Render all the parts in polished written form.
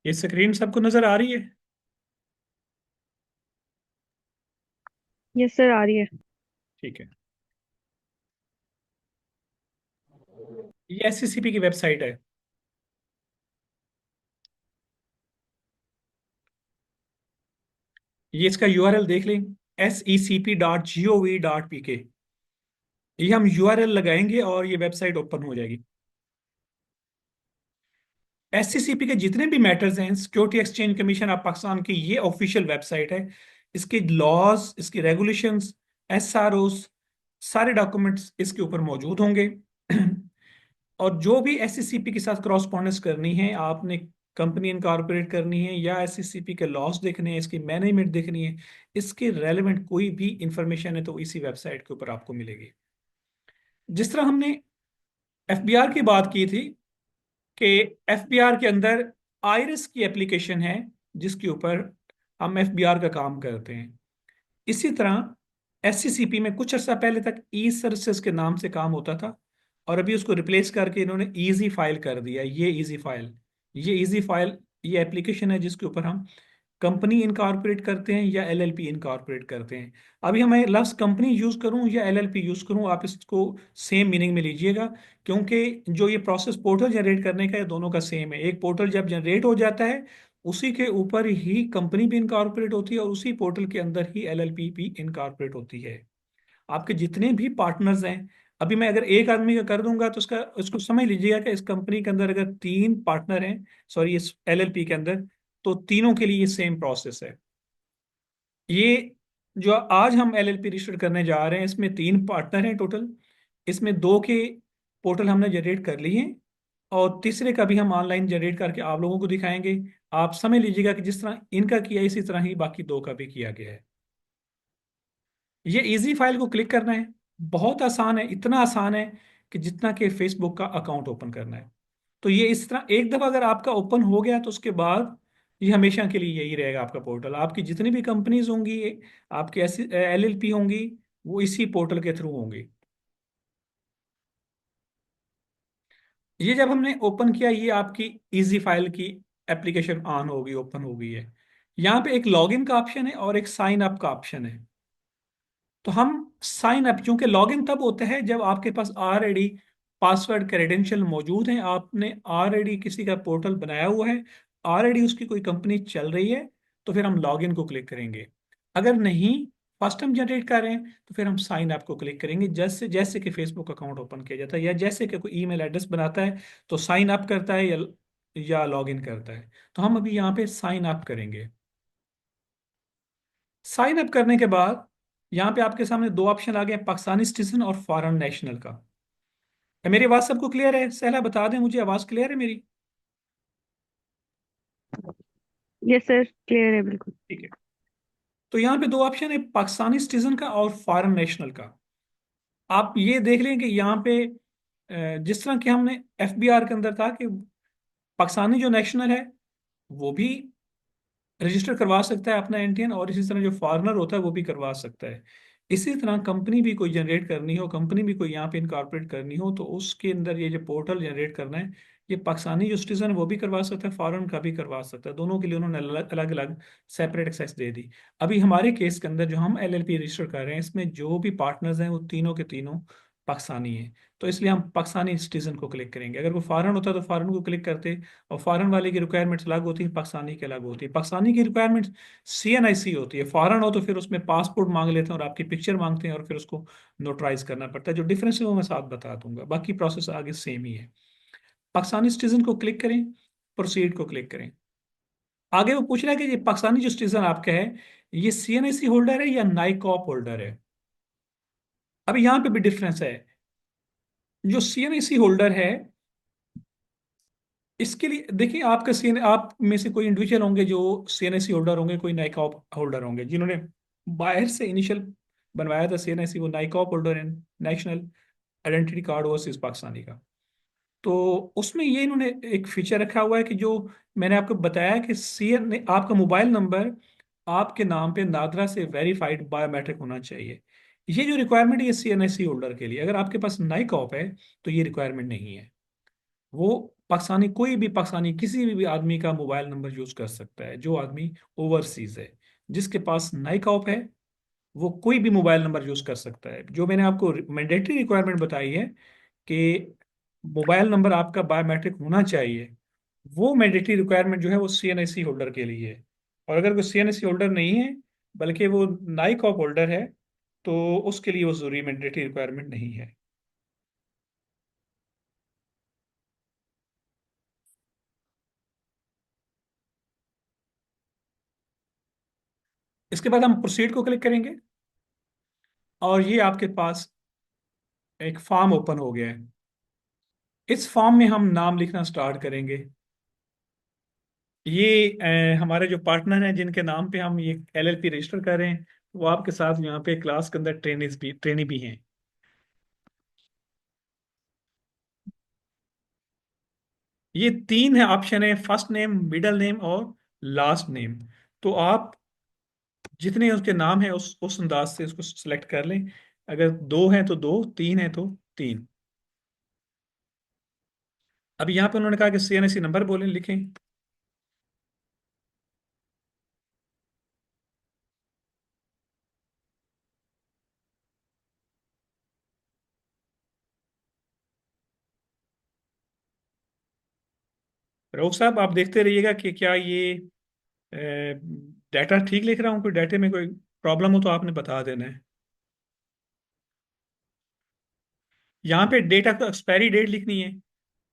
ये स्क्रीन सबको नजर आ रही है? यस सर, आ रही है। ठीक है। ये एससीसीपी की वेबसाइट है। ये इसका यूआरएल देख लें, secp.gov.pk। ये हम यूआरएल लगाएंगे और ये वेबसाइट ओपन हो जाएगी। एससीसीपी के जितने भी मैटर्स हैं, security exchange commission of Pakistan की ये ऑफिशियल वेबसाइट है। इसके लॉज, इसकी रेगुलेशंस, एसआरओस, सारे डॉक्यूमेंट्स इसके ऊपर मौजूद होंगे। और जो भी एससीसीपी के साथ क्रॉसपॉन्डेंस करनी है, आपने कंपनी इनकॉर्पोरेट करनी है या एससीसीपी के लॉस देखने हैं, इसकी मैनेजमेंट देखनी है, इसके रेलेवेंट कोई भी इंफॉर्मेशन है तो इसी वेबसाइट के ऊपर आपको मिलेगी। जिस तरह हमने एफबीआर की बात की थी कि एफबीआर के अंदर आइरिस की एप्लीकेशन है जिसके ऊपर हम एफबीआर का काम करते हैं। इसी तरह एससीसीपी में कुछ अर्सा पहले तक ई सर्विसेज के नाम से काम होता था, और अभी उसको रिप्लेस करके इन्होंने इजी फाइल कर दिया। ये इजी फाइल ये एप्लीकेशन है जिसके ऊपर हम कंपनी इनकॉर्पोरेट करते हैं या एलएलपी इनकॉर्पोरेट करते हैं। अभी हमें लफ्ज कंपनी यूज करूं या एलएलपी यूज करूं, आप इसको सेम मीनिंग में लीजिएगा, क्योंकि जो ये प्रोसेस पोर्टल जनरेट करने का है दोनों का सेम है। एक पोर्टल जब जनरेट हो जाता है उसी के ऊपर ही कंपनी भी इनकॉर्पोरेट होती है और उसी पोर्टल के अंदर ही एलएलपी भी इनकॉर्पोरेट होती है। आपके जितने भी पार्टनर्स हैं, अभी मैं अगर एक आदमी का कर दूंगा तो उसका उसको समझ लीजिएगा कि इस कंपनी के अंदर अगर तीन पार्टनर हैं, सॉरी इस एलएलपी के अंदर, तो तीनों के लिए ये सेम प्रोसेस है। ये जो आज हम एलएलपी रजिस्टर करने जा रहे हैं इसमें तीन पार्टनर हैं टोटल। इसमें दो के पोर्टल हमने जनरेट कर लिए हैं और तीसरे का भी हम ऑनलाइन जनरेट करके आप लोगों को दिखाएंगे। आप समझ लीजिएगा कि जिस तरह इनका किया इसी तरह ही बाकी दो का भी किया गया है। ये इजी फाइल को क्लिक करना है, बहुत आसान है, इतना आसान है कि जितना कि फेसबुक का अकाउंट ओपन करना है। तो ये इस तरह एक दफा अगर आपका ओपन हो गया तो उसके बाद ये हमेशा के लिए यही रहेगा आपका पोर्टल। आपकी जितनी भी कंपनीज होंगी, आपकी ऐसी एलएलपी होंगी, वो इसी पोर्टल के थ्रू होंगी। ये जब हमने ओपन किया, ये आपकी इजी फाइल की एप्लीकेशन ऑन होगी, ओपन हो गई है। यहाँ पे एक लॉगिन का ऑप्शन है और एक साइन अप का ऑप्शन है। तो हम साइन अप, क्योंकि लॉगिन तब होता है जब आपके पास ऑलरेडी पासवर्ड क्रेडेंशियल मौजूद हैं, आपने ऑलरेडी किसी का पोर्टल बनाया हुआ है, ऑलरेडी उसकी कोई कंपनी चल रही है, तो फिर हम लॉगिन को क्लिक करेंगे। अगर नहीं, फर्स्ट टाइम जनरेट कर रहे हैं, तो फिर हम साइन अप को क्लिक करेंगे। जैसे जैसे कि फेसबुक अकाउंट ओपन किया जाता है या जैसे कि कोई ईमेल एड्रेस बनाता है तो साइन अप करता है या लॉगिन करता है। तो हम अभी यहाँ पे साइन अप करेंगे। साइन अप करने के बाद यहाँ पे आपके सामने दो ऑप्शन आ गए, पाकिस्तानी सिटीजन और फॉरेन नेशनल का। क्या मेरी आवाज़ सबको क्लियर है? सहला बता दें मुझे, आवाज़ क्लियर है मेरी? यस सर, क्लियर है बिल्कुल। ठीक है। तो यहाँ पे दो ऑप्शन है, पाकिस्तानी सिटीजन का और फॉरेन नेशनल का। आप ये देख लें कि यहाँ पे जिस तरह कि हमने एफबीआर के अंदर था कि पाकिस्तानी जो नेशनल है वो भी रजिस्टर करवा सकता है अपना एनटीएन, और इसी तरह जो फॉरेनर होता है वो भी करवा सकता है। इसी तरह कंपनी भी कोई जनरेट करनी हो, कंपनी भी कोई यहाँ पे इनकॉर्पोरेट करनी हो, तो उसके अंदर ये जो पोर्टल जनरेट करना है, ये पाकिस्तानी जो सिटीजन है वो भी करवा सकता है, फॉरेन का भी करवा सकता है। दोनों के लिए उन्होंने अलग अलग अलग सेपरेट एक्सेस दे दी। अभी हमारे केस के अंदर जो हम एलएलपी रजिस्टर कर रहे हैं इसमें जो भी पार्टनर्स हैं वो तीनों के तीनों पाकिस्तानी हैं। तो इसलिए हम पाकिस्तानी सिटीजन को क्लिक करेंगे। अगर वो फॉरेन होता तो फॉरेन को क्लिक करते। और फॉरेन वाले की रिक्वायरमेंट्स अलग होती है, पाकिस्तानी की अलग होती है। पाकिस्तानी की रिक्वायरमेंट्स सीएनआईसी होती है, फॉरेन हो तो फिर उसमें पासपोर्ट मांग लेते हैं और आपकी पिक्चर मांगते हैं और फिर उसको नोटराइज करना पड़ता है। जो डिफरेंस है वो मैं साथ बता दूंगा, बाकी प्रोसेस आगे सेम ही है। पाकिस्तानी सिटीजन को क्लिक करें, प्रोसीड को क्लिक करें। आगे वो पूछ रहा है कि ये पाकिस्तानी जो सिटीजन आपका है, ये सीएनआईसी होल्डर है या नाइकॉप होल्डर है। अभी यहाँ पे भी डिफरेंस है। जो सीएनआईसी होल्डर है इसके लिए देखिए, आपका सीएन आप में से कोई इंडिविजुअल होंगे जो सीएनआईसी होल्डर होंगे, कोई नाइकॉप होल्डर होंगे जिन्होंने बाहर से इनिशियल बनवाया था सीएनआईसी, वो नाइकॉप होल्डर है, national identity card overseas Pakistani का। तो उसमें ये इन्होंने एक फीचर रखा हुआ है कि जो मैंने आपको बताया कि सीएन आपका मोबाइल नंबर आपके नाम पे नादरा से वेरीफाइड बायोमेट्रिक होना चाहिए। ये जो रिक्वायरमेंट है ये सीएनआईसी होल्डर के लिए। अगर आपके पास नाइकॉप है तो ये रिक्वायरमेंट नहीं है। वो पाकिस्तानी, कोई भी पाकिस्तानी किसी भी आदमी का मोबाइल नंबर यूज कर सकता है, जो आदमी ओवरसीज है, जिसके पास नाइक ऑफ है, वो कोई भी मोबाइल नंबर यूज कर सकता है। जो मैंने आपको मैंडेटरी रिक्वायरमेंट बताई है कि मोबाइल नंबर आपका बायोमेट्रिक होना चाहिए, वो मैंडेटरी रिक्वायरमेंट जो है वो सीएनआईसी होल्डर के लिए है। और अगर कोई सीएनआईसी होल्डर नहीं है, बल्कि वो नाइक ऑफ होल्डर है, तो उसके लिए वो जरूरी मैंडेटरी रिक्वायरमेंट नहीं है। इसके बाद हम प्रोसीड को क्लिक करेंगे, और ये आपके पास एक फॉर्म ओपन हो गया है। इस फॉर्म में हम नाम लिखना स्टार्ट करेंगे। ये हमारे जो पार्टनर हैं जिनके नाम पे हम ये एलएलपी रजिस्टर कर रहे हैं, वो आपके साथ यहाँ पे क्लास के अंदर ट्रेनी भी हैं। ये तीन है ऑप्शन है, फर्स्ट नेम, मिडिल नेम और लास्ट नेम। तो आप जितने उसके नाम है उस अंदाज से उसको सिलेक्ट कर लें। अगर दो हैं तो दो, तीन है तो तीन। अभी यहाँ पे उन्होंने कहा कि सीएनएससी नंबर बोलें, लिखें। रऊफ साहब, आप देखते रहिएगा कि क्या ये डाटा ठीक लिख रहा हूँ, कोई डाटे में कोई प्रॉब्लम हो तो आपने बता देना है। यहाँ पे डेटा को एक्सपायरी डेट लिखनी है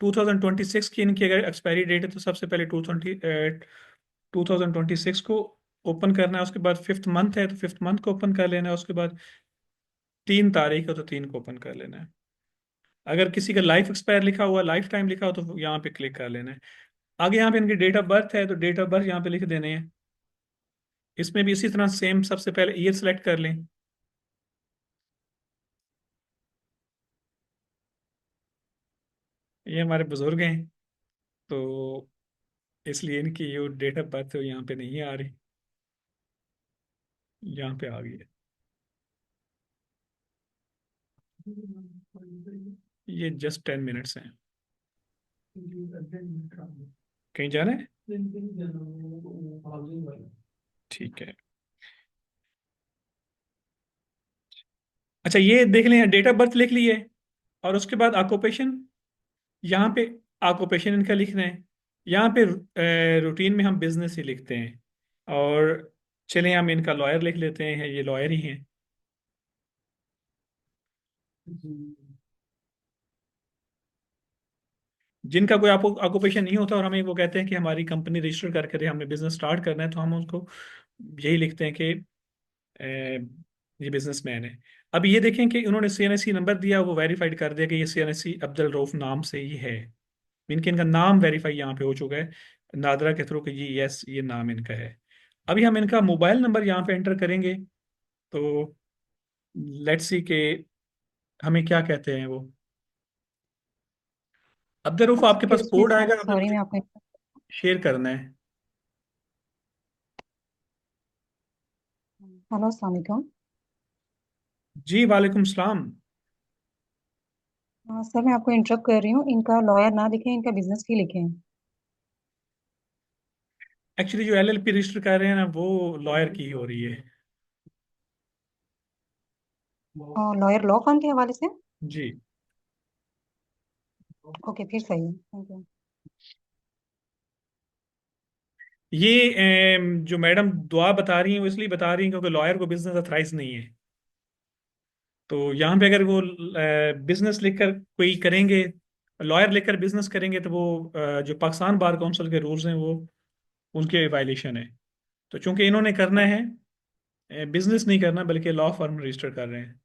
2026 की। इनकी अगर एक्सपायरी डेट है तो सबसे पहले 2026 को ओपन करना है। उसके बाद फिफ्थ मंथ है तो फिफ्थ मंथ को ओपन कर लेना है। उसके बाद 3 तारीख है तो 3 को ओपन कर लेना है। अगर किसी का लाइफ एक्सपायर लिखा हुआ, लाइफ टाइम लिखा हो, तो यहाँ पे क्लिक कर लेना है। आगे यहाँ पे इनकी डेट ऑफ बर्थ है तो डेट ऑफ बर्थ यहाँ पे लिख देने हैं। इसमें भी इसी तरह सेम, सबसे पहले ईयर सेलेक्ट कर लें। ये हमारे बुजुर्ग हैं, तो इसलिए इनकी जो डेट ऑफ बर्थ है वो यहाँ पे नहीं आ रही, यहाँ पे आ गई है। ये जस्ट 10 मिनट्स हैं। कहीं जाना है? ठीक है। अच्छा, ये देख लें, डेट ऑफ बर्थ लिख लिए, और उसके बाद ऑक्यूपेशन, यहाँ पे ऑक्यूपेशन इनका लिखना है। यहाँ पे रूटीन में हम बिजनेस ही लिखते हैं। और चलें, हम इनका लॉयर लिख लेते हैं, ये लॉयर ही हैं। जिनका कोई ऑक्यूपेशन नहीं होता और हमें वो कहते हैं कि हमारी कंपनी रजिस्टर करके दे, हमें बिजनेस स्टार्ट करना है, तो हम उनको यही लिखते हैं कि ये बिजनेसमैन है। अब ये देखें कि उन्होंने सीएनएससी नंबर दिया, वो वेरीफाइड कर दिया कि ये सीएनएससी अब्दुल रऊफ नाम से ही है। इनके इनका नाम वेरीफाई यहाँ पे हो चुका है नादरा के थ्रू कि ये यस, ये नाम इनका है। अभी हम इनका मोबाइल नंबर यहाँ पे एंटर करेंगे, तो लेट्स सी के हमें क्या कहते हैं वो। अब्दुल रऊफ, आपके पास एक्सक्यूज मी कोड सर, आएगा, आपने सॉरी मुझे मैं आपको शेयर करना है। हेलो अस्सलाम वालेकुम। जी वालेकुम सलाम। सर मैं आपको इंटरप्ट कर रही हूँ, इनका लॉयर ना लिखें, इनका बिजनेस की लिखें। एक्चुअली जो एलएलपी रजिस्टर कर रहे हैं ना, वो लॉयर की ही हो रही है। और लॉयर लॉ फर्म के हवाले से। जी। ओके, फिर सही है, थैंक यू। ये जो मैडम दुआ बता रही हैं वो इसलिए बता रही हैं क्योंकि लॉयर को बिजनेस अथराइज नहीं है। तो यहाँ पे अगर वो बिजनेस लिखकर कोई करेंगे, लॉयर लिखकर बिजनेस करेंगे, तो वो जो पाकिस्तान बार काउंसिल के रूल्स हैं वो उनके वायलेशन है। तो चूंकि इन्होंने करना है, बिजनेस नहीं करना बल्कि लॉ फर्म रजिस्टर कर रहे हैं।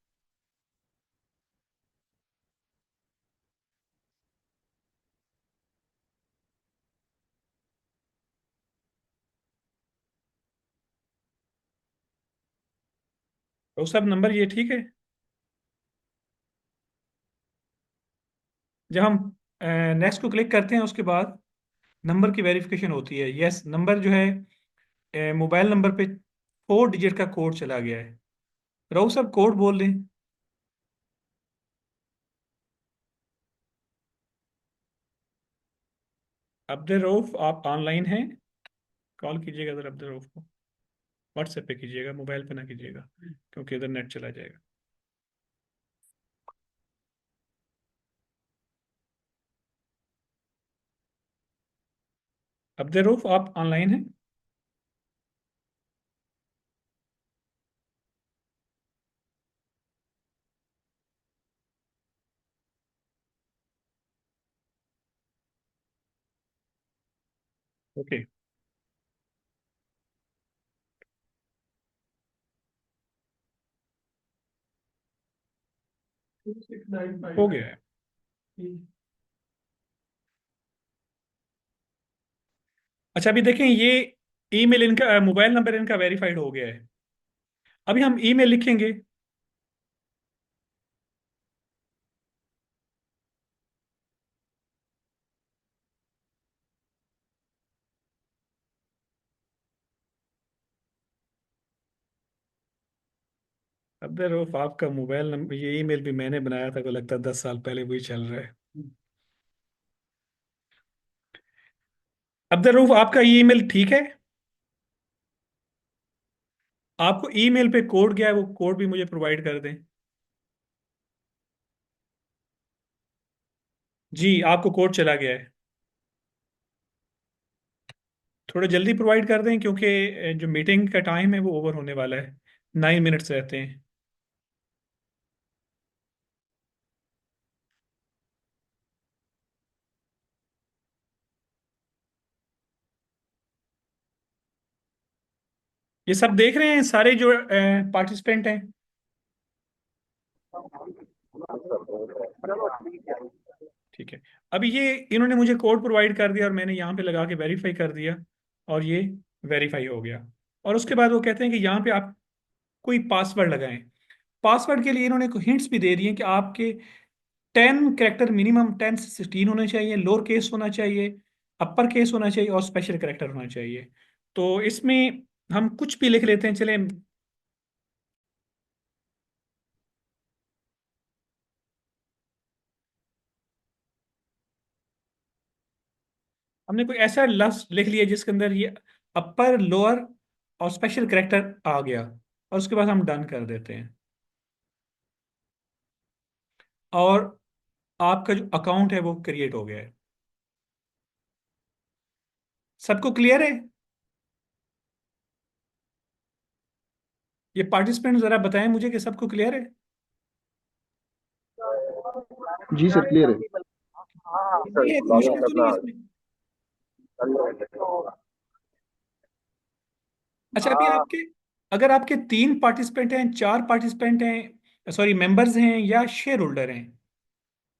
तो सब नंबर ये ठीक है। जब हम नेक्स्ट को क्लिक करते हैं, उसके बाद नंबर की वेरिफिकेशन होती है। यस, नंबर जो है मोबाइल नंबर पे 4 डिजिट का कोड चला गया है। राउ साहब, कोड बोल दें। अब्दुल रऊफ, आप ऑनलाइन हैं? कॉल कीजिएगा इधर अब्दुल रऊफ को। व्हाट्सएप पे कीजिएगा, मोबाइल पे ना कीजिएगा, क्योंकि इधर नेट चला जाएगा। अब्दुल रऊफ, आप ऑनलाइन हैं? ओके। हो गया है। अच्छा, अभी देखें, ये ईमेल इनका, मोबाइल नंबर इनका वेरीफाइड हो गया है। अभी हम ईमेल लिखेंगे। अब्दुल रऊफ, आपका मोबाइल नंबर, ये ईमेल भी मैंने बनाया था, को लगता है 10 साल पहले वही चल रहा है। अब्दुल रऊफ, आपका ये ईमेल ठीक है? आपको ईमेल पे कोड गया है, वो कोड भी मुझे प्रोवाइड कर दें। जी, आपको कोड चला गया है। थोड़ा जल्दी प्रोवाइड कर दें, क्योंकि जो मीटिंग का टाइम है वो ओवर होने वाला है। 9 मिनट्स रहते हैं। ये सब देख रहे हैं सारे जो पार्टिसिपेंट हैं? ठीक है। अभी ये इन्होंने मुझे कोड प्रोवाइड कर दिया और मैंने यहाँ पे लगा के वेरीफाई कर दिया, और ये वेरीफाई हो गया। और उसके बाद वो कहते हैं कि यहाँ पे आप कोई पासवर्ड लगाएं। पासवर्ड के लिए इन्होंने हिंट्स भी दे दिए कि आपके 10 कैरेक्टर मिनिमम, 10 से 16 होने चाहिए, लोअर केस होना चाहिए, अपर केस होना चाहिए, और स्पेशल कैरेक्टर होना चाहिए। तो इसमें हम कुछ भी लिख लेते हैं, चले। हमने कोई ऐसा लफ्ज लिख लिया जिसके अंदर ये अपर, लोअर और स्पेशल कैरेक्टर आ गया, और उसके बाद हम डन कर देते हैं। और आपका जो अकाउंट है वो क्रिएट हो गया है। सबको क्लियर है? ये पार्टिसिपेंट जरा बताएं मुझे कि सबको क्लियर है। जी सर, क्लियर है। ये है, कोई मुश्किल तो नहीं है इसमें? अच्छा, अभी आपके, अगर आपके 3 पार्टिसिपेंट हैं, 4 पार्टिसिपेंट हैं, सॉरी मेंबर्स हैं, या शेयर होल्डर हैं,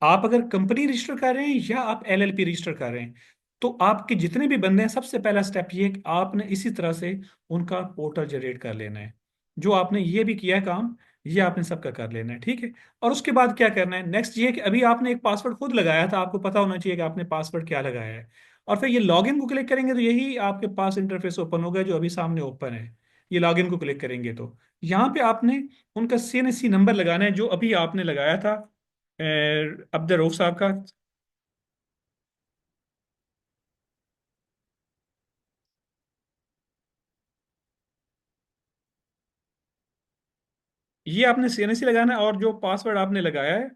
आप अगर कंपनी रजिस्टर कर रहे हैं या आप एलएलपी रजिस्टर कर रहे हैं, तो आपके जितने भी बंदे हैं, सबसे पहला स्टेप ये है कि आपने इसी तरह से उनका पोर्टल जनरेट कर लेना है। जो आपने ये भी किया है काम, ये आपने सबका कर लेना है, ठीक है। और उसके बाद क्या करना है, नेक्स्ट ये है कि अभी आपने एक पासवर्ड खुद लगाया था, आपको पता होना चाहिए कि आपने पासवर्ड क्या लगाया है। और फिर ये लॉगिन को क्लिक करेंगे तो यही आपके पास इंटरफेस ओपन होगा, जो अभी सामने ओपन है। ये लॉगिन को क्लिक करेंगे तो यहाँ पे आपने उनका सीएनएससी नंबर लगाना है, जो अभी आपने लगाया था अब्दुल रऊफ साहब का। ये आपने सीएनएससी लगाना है, और जो पासवर्ड आपने लगाया है,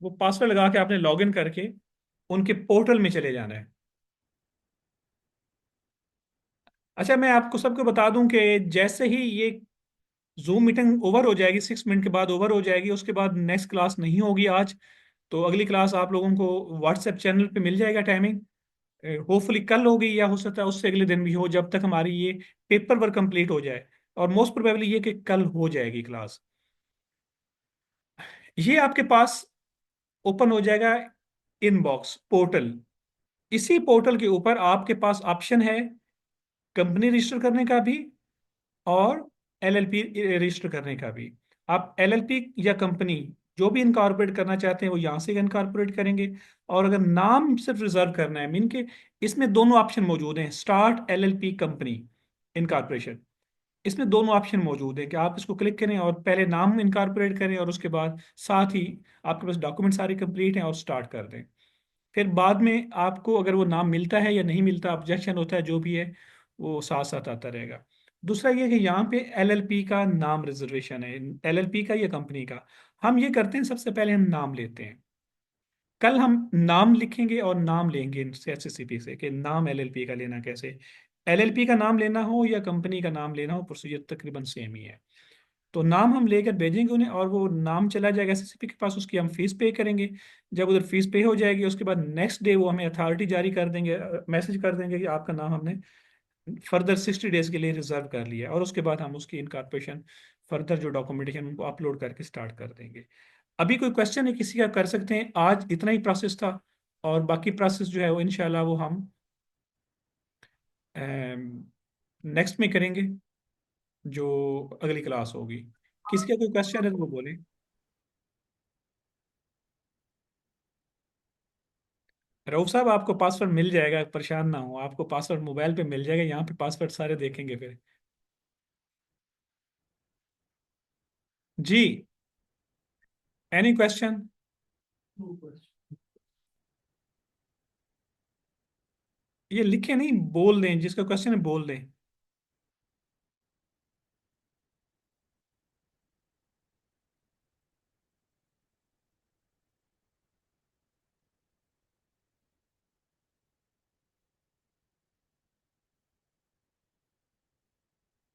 वो पासवर्ड लगा के आपने लॉगिन करके उनके पोर्टल में चले जाना है। अच्छा, मैं आपको सबको बता दूं कि जैसे ही ये जूम मीटिंग ओवर हो जाएगी, 6 मिनट के बाद ओवर हो जाएगी, उसके बाद नेक्स्ट क्लास नहीं होगी आज। तो अगली क्लास आप लोगों को व्हाट्सएप चैनल पे मिल जाएगा टाइमिंग। होपफुली कल होगी, या हो सकता है उससे अगले दिन भी हो, जब तक हमारी ये पेपर वर्क कंप्लीट हो जाए। और मोस्ट प्रोबेबली ये कि कल हो जाएगी क्लास। ये आपके पास ओपन हो जाएगा इनबॉक्स पोर्टल। इसी पोर्टल के ऊपर आपके पास ऑप्शन है कंपनी रजिस्टर करने का भी, और एलएलपी रजिस्टर करने का भी। आप एलएलपी या कंपनी जो भी इनकॉर्पोरेट करना चाहते हैं वो यहाँ से इनकॉर्पोरेट करेंगे। और अगर नाम सिर्फ रिजर्व करना है, मीन के इसमें दोनों ऑप्शन मौजूद हैं, स्टार्ट एलएलपी कंपनी इनकॉर्पोरेशन। इसमें दोनों ऑप्शन मौजूद है कि आप इसको क्लिक करें और पहले नाम इनकॉर्पोरेट करें और उसके बाद साथ ही आपके पास डॉक्यूमेंट सारे कंप्लीट हैं और स्टार्ट कर दें। फिर बाद में आपको अगर वो नाम मिलता है या नहीं मिलता, ऑब्जेक्शन होता है, जो भी है वो साथ साथ आता रहेगा। दूसरा ये है कि यहाँ पे एलएलपी का नाम रिजर्वेशन है, एलएलपी का या कंपनी का। हम ये करते हैं, सबसे पहले हम नाम लेते हैं। कल हम नाम लिखेंगे और नाम लेंगे इनसे एचसीसीपी से कि नाम एलएलपी का लेना कैसे। एलएलपी का नाम लेना हो या कंपनी का नाम लेना हो, प्रोसीजर तकरीबन सेम ही है। तो नाम हम लेकर भेजेंगे उन्हें और वो नाम चला जाएगा एसएससीपी के पास, उसकी हम फीस पे करेंगे। जब उधर फीस पे हो जाएगी उसके बाद नेक्स्ट डे वो हमें अथॉरिटी जारी कर देंगे, मैसेज कर देंगे कि आपका नाम हमने फर्दर 60 डेज के लिए रिजर्व कर लिया, और उसके बाद हम उसकी इनकॉर्पोरेशन फर्दर जो डॉक्यूमेंटेशन उनको अपलोड करके स्टार्ट कर देंगे। अभी कोई क्वेश्चन है किसी का, कर सकते हैं। आज इतना ही प्रोसेस था, और बाकी प्रोसेस जो है वो इंशाल्लाह वो हम नेक्स्ट में करेंगे, जो अगली क्लास होगी। किसी का कोई क्वेश्चन है तो वो बोले। रऊफ साहब, आपको पासवर्ड मिल जाएगा, परेशान ना हो, आपको पासवर्ड मोबाइल पे मिल जाएगा, यहाँ पे पासवर्ड सारे देखेंगे फिर। जी, एनी क्वेश्चन? ये लिखे नहीं, बोल दें, जिसका क्वेश्चन है बोल दें।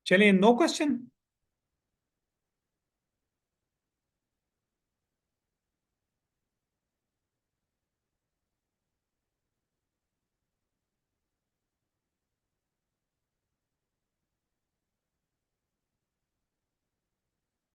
चलिए, नो क्वेश्चन।